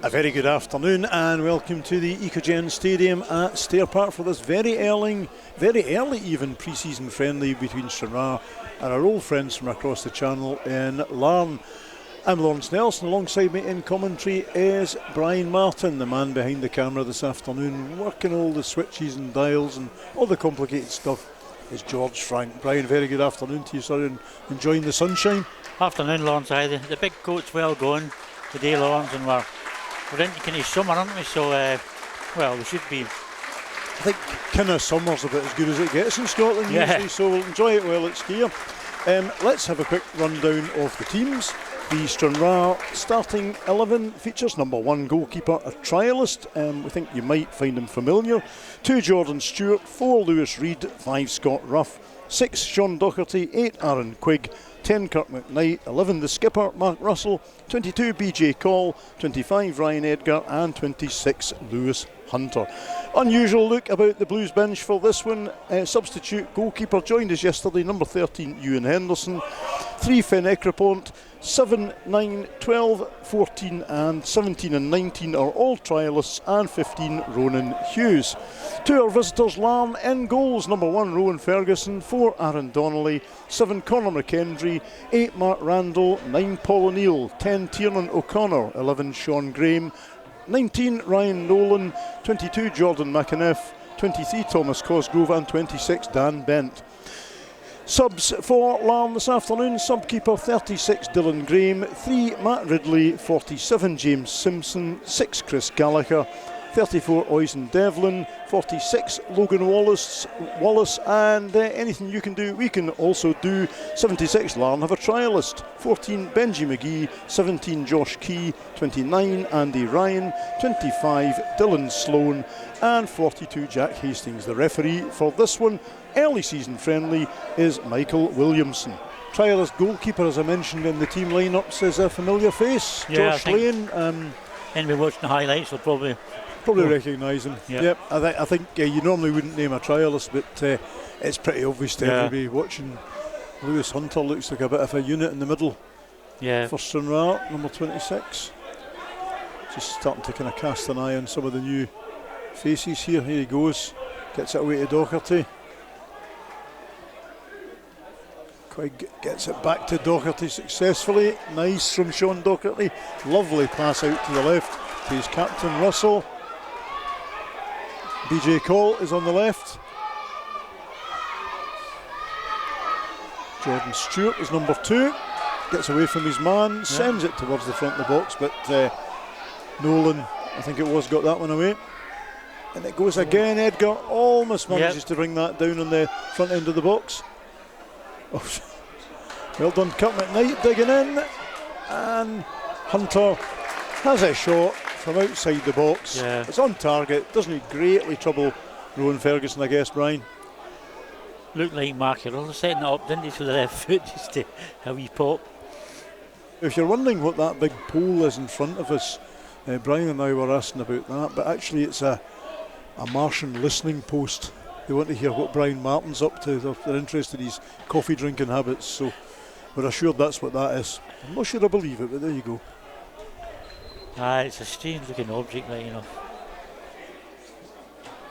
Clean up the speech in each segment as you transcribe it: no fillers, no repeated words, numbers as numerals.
A very good afternoon and welcome to the Ecogen Stadium at Stair Park for this very early even pre-season friendly between Stranraer and our old friends from across the channel in Larne. I'm Laurence Nelson. Alongside me in commentary is Brian Martin, the man behind the camera this afternoon, working all the switches and dials and all the complicated stuff is George Frank. Brian, very good afternoon to you, sir, and enjoying the sunshine. Afternoon, Laurence. The big coat's well going today, Laurence, and we're into kind of summer, aren't we? So, well, we should be. I think kind of summer's about as good as it gets in Scotland usually, so we'll enjoy it while it's here. Let's have a quick rundown of the teams. The Stranraer starting 11 features number 1 goalkeeper, a trialist. We think you might find him familiar. 2 Jordan Stewart, 4 Lewis Reid, 5 Scott Ruff, 6 Sean Docherty, 8 Aaron Quigg, 10 Kirk McKnight, 11 the skipper Mark Russell, 22 BJ Call, 25 Ryan Edgar and 26 Lewis Hunter. Unusual look about the Blues bench for this one. Substitute goalkeeper joined us yesterday, number 13 Ewan Henderson, 3 Finn Ekrapont, 7, 9, 12, 14 and 17 and 19 are all trialists, and 15 Ronan Hughes. To our visitors, Larne in goals, number 1 Rowan Ferguson, 4 Aaron Donnelly, 7 Conor McKendry, 8 Mark Randall, 9 Paul O'Neill, 10 Tiernan O'Connor, 11 Sean Graham, 19 Ryan Nolan, 22 Jordan McAniff, 23 Thomas Cosgrove and 26 Dan Bent. Subs for Larne this afternoon: subkeeper 36 Dylan Graham, 3 Matt Ridley, 47 James Simpson, 6 Chris Gallagher, 34 Oisin Devlin, 46 Logan Wallace, and anything you can do, we can also do. 76 Larne have a trialist, 14 Benji McGee, 17 Josh Key, 29 Andy Ryan, 25 Dylan Sloan and 42 Jack Hastings. The referee for this one, early season friendly, is Michael Williamson. Trialist goalkeeper, as I mentioned in the team lineups, is a familiar face, Josh Lane. And we're watching the highlights, we'll probably recognise him. Yep. I think you normally wouldn't name a trialist, but it's pretty obvious to everybody watching. Lewis Hunter looks like a bit of a unit in the middle. For Stranraer, number 26. Just starting to kind of cast an eye on some of the new faces here. Here he goes, gets it away to Docherty. Quigg gets it back to Docherty successfully. Nice from Sean Docherty. Lovely pass out to the left to his captain Russell. BJ Call is on the left. Jordan Stewart is number 2. Gets away from his man, sends it towards the front of the box, but Nolan, I think it was, got that one away. And it goes again. Edgar almost manages to bring that down on the front end of the box. Oh, well done, Kirk McKnight digging in, and Hunter has a shot from outside the box. It's on target, doesn't greatly trouble Rowan Ferguson, I guess, Brian. Looked like Mark Earl setting it up, didn't he, to the left foot, just to a wee pop. If you're wondering what that big pole is in front of us, Brian and I were asking about that, but actually it's a Martian listening post. They want to hear what Brian Martin's up to. They're interested in his coffee drinking habits, so we're assured that's what that is. I'm not sure I believe it, but there you go. It's a strange looking object, like, you know.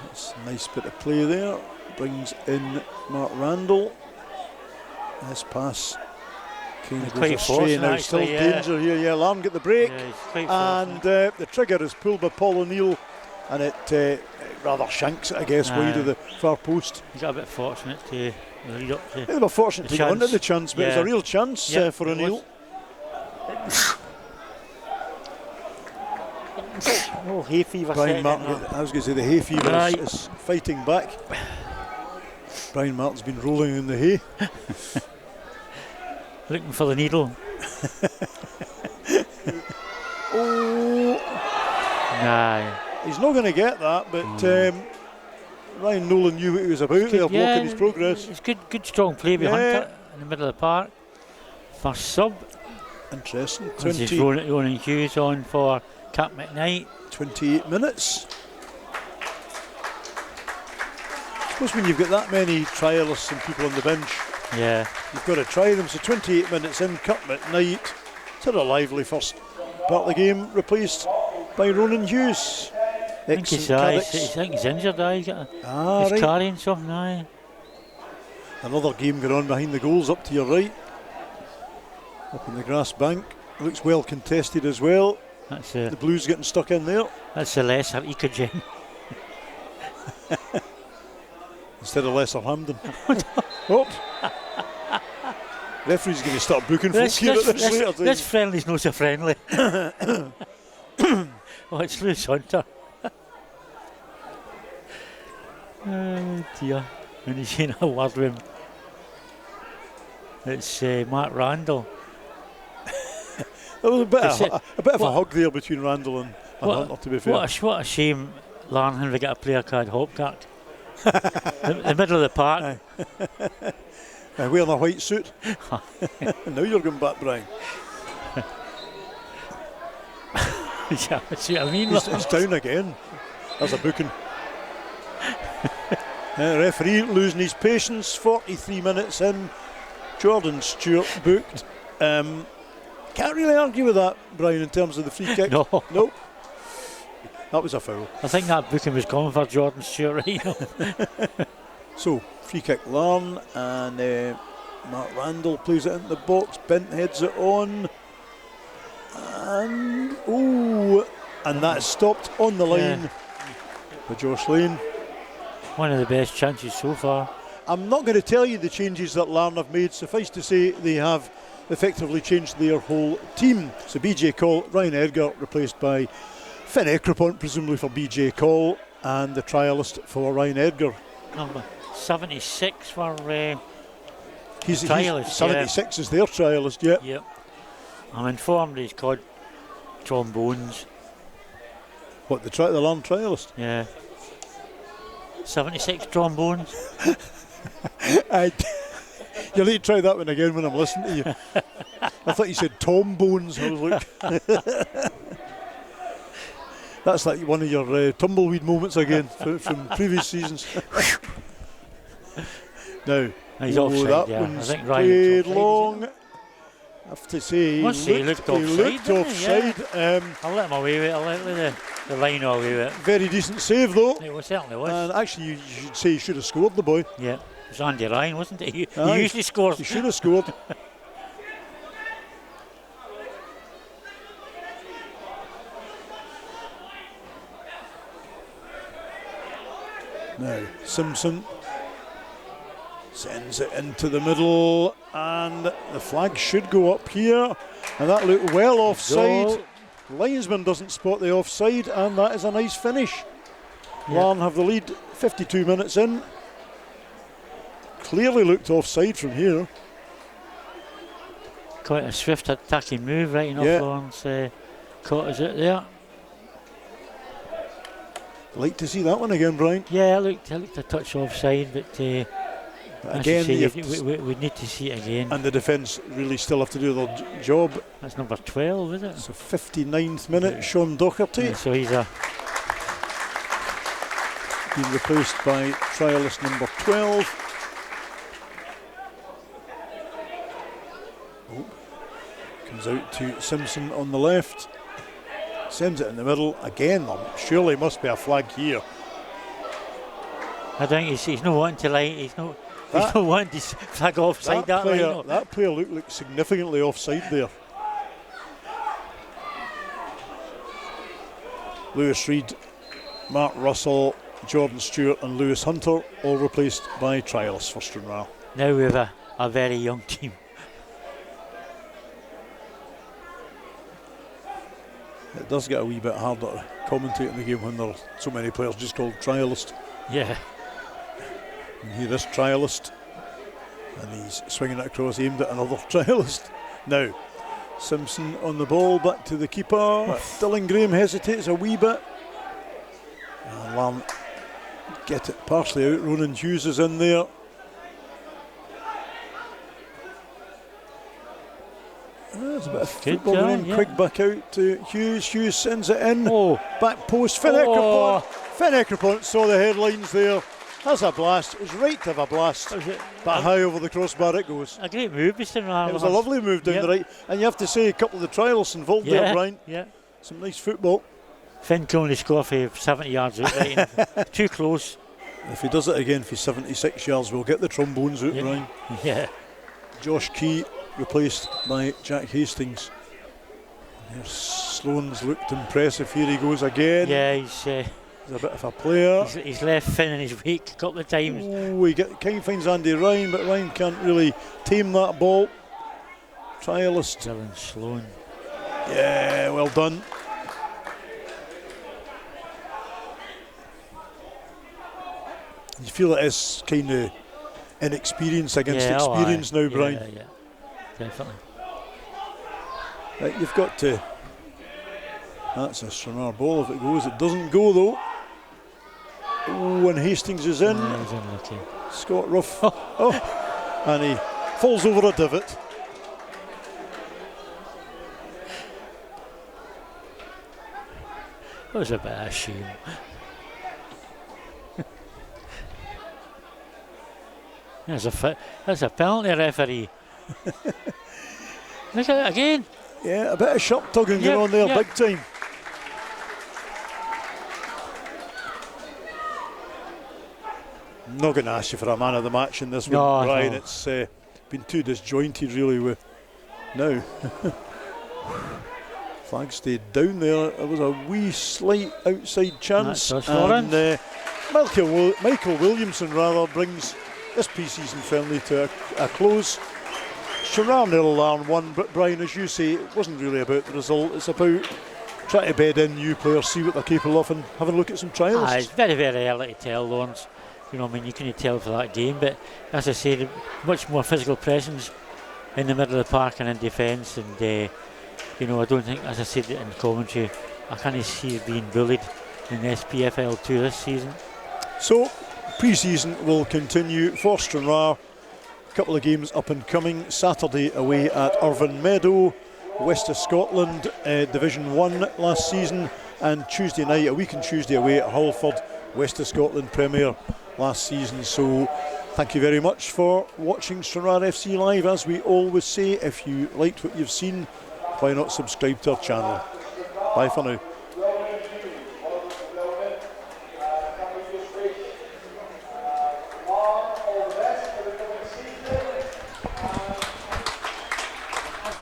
That's a nice bit of play there. Brings in Mark Randall. This pass kind of goes astray now. Still danger here. Larne get the break, and the trigger is pulled by Paul O'Neill, and it rather shanks it, I guess, wide of the far post. He got a bit fortunate to lead up to. They were fortunate to get under the chance, but it was a real chance for O'Neill. Oh, hay fever. Brian Martin, I was going to say the hay fever is fighting back. Brian Martin's been rolling in the hay. Looking for the needle. He's not going to get that, but Ryan Nolan knew what he was about there, blocking his progress. It's good strong play behind it in the middle of the park. First sub. Interesting. Ronan Hughes on for Kirk McKnight. 28 minutes. I suppose when you've got that many trialists and people on the bench, you've got to try them. So 28 minutes in, Kirk McKnight, to a lively first part of the game, replaced by Ronan Hughes. I think he's injured. He's right. carrying something. Aye. Another game going on behind the goals up to your right. Up in the grass bank. Looks well contested as well. That's the Blues getting stuck in there. That's the lesser Ecogen. Instead of Lesser Hampden. Oh. Referee's going to start booking folks here at this later. This friendly's not so friendly. Oh, it's Lewis Hunter. Oh dear. And he's in a word with him. It's Mark Randall. There was a bit of a hug there between Randall and Hunter, to be fair. What a shame Larne had got a player called Hopcock. the middle of the park. Wearing a white suit. Now you're going back, Brian. Yeah, see what I mean? It's down again. There's a booking. Referee losing his patience. 43 minutes in. Jordan Stewart booked. Can't really argue with that, Brian, in terms of the free kick. No. Nope. That was a foul. I think that booking was coming for Jordan Stewart right now. So, free kick Larne, and Mark Randall plays it into the box. Bent heads it on. And that's stopped on the line by Josh Lane. One of the best chances so far. I'm not going to tell you the changes that Larne have made. Suffice to say, they have effectively changed their whole team. So BJ Call, Ryan Edgar replaced by Finn Ekrapont, presumably for BJ Call, and the trialist for Ryan Edgar. Number 76 for he's trialist. 76 is their trialist, yeah. Yep. I'm informed he's called trombones. What, the Larne trialist? Yeah. 76 trombones. You'll need to try that one again when I'm listening to you. I thought you said Tom Bones. I was like, that's like one of your tumbleweed moments again from previous seasons. Now, he's offside, that I one's think played long. I have to say, he looked offside. Yeah. I'll let him away with it. I'll let the line away with it. Very decent save, though. It certainly was. And actually, you should say he should have scored, the boy. Yeah. It was Andy Ryan, wasn't it? He Aye, usually scores. He should have scored. Now, Simpson sends it into the middle, and the flag should go up here, and that looked well offside. Linesman doesn't spot the offside, and that is a nice finish. Yeah. Larne have the lead 52 minutes in. Clearly looked offside from here. Quite a swift attacking move, right enough. Laurence caught us out there. Like to see that one again, Brian. Yeah, it looked a touch offside, but again, we need to see it again. And the defence really still have to do their job. That's number 12, is it? So 59th minute, Sean Docherty. Yeah, so he's being replaced by trialist number 12. Comes out to Simpson on the left. Sends it in the middle. Again, surely must be a flag here. I think he's not wanting to lie. He's not wanting to flag offside that way. That player looked like significantly offside there. Lewis Reid, Mark Russell, Jordan Stewart and Lewis Hunter, all replaced by trialists for Stranraer. Now we have a very young team. It does get a wee bit harder to commentate in the game when there are so many players just called trialist. Yeah. And here is trialist, and he's swinging it across, aimed at another trialist. Now, Simpson on the ball, back to the keeper. Dylan Graham hesitates a wee bit. And Larne get it partially out. Ronan Hughes is in there. There's a bit of football going in. Quick back out to Hughes. Hughes sends it in. Back post. Finn Ekrapont saw the headlines there. That's a blast. It was right to have a blast. But high over the crossbar it goes. A great move, Mr. Larne. It was a lovely move down the right. And you have to say a couple of the trials involved there, Brian. Yeah. Some nice football. Finn can only score for 70 yards out, right? Too close. If he does it again for 76 yards, we'll get the trombones out, Ryan. Yeah. Josh Key replaced by Jack Hastings. Sloan's looked impressive. Here he goes again. Yeah, he's a bit of a player. He's left Finn in his wake a couple of times. Oh, he finds Andy Ryan, but Ryan can't really tame that ball. Trialist. Dylan Sloan. Yeah, well done. You feel it is kind of inexperience against experience now, Brian. Yeah, definitely. Right, you've got to. That's a Stranraer ball if it goes. It doesn't go though. Oh, and Hastings is in. Yeah, he's unlucky. Scott Ruff. Oh, and he falls over a divot. That was a bit of a shame. That's a penalty, referee. Look at it again. Yeah, a bit of shop tugging going on there, big time. I'm not going to ask you for a man of the match in this one, Ryan. No. It's been too disjointed, really. With now, flag stayed down there. It was a wee slight outside chance, and Michael Williamson rather brings this pre-season friendly to a close. Stranraer 0, Larne 1, but Brian, as you say, it wasn't really about the result. It's about trying to bed in new players, see what they're capable of, and have a look at some trials. It's very, very early to tell, Laurence. You know, I mean, you couldn't tell for that game, but as I said, much more physical presence in the middle of the park and in defence. And you know, I don't think, as I said in commentary, I can't see it being bullied in the SPFL 2 this season. So, pre-season will continue for Stranraer. A couple of games up and coming. Saturday away at Irvine Meadow, West of Scotland, Division 1 last season, and Tuesday night, a week on Tuesday away at Hullford, West of Scotland Premier last season. So thank you very much for watching Stranraer FC Live. As we always say, if you liked what you've seen, why not subscribe to our channel. Bye for now.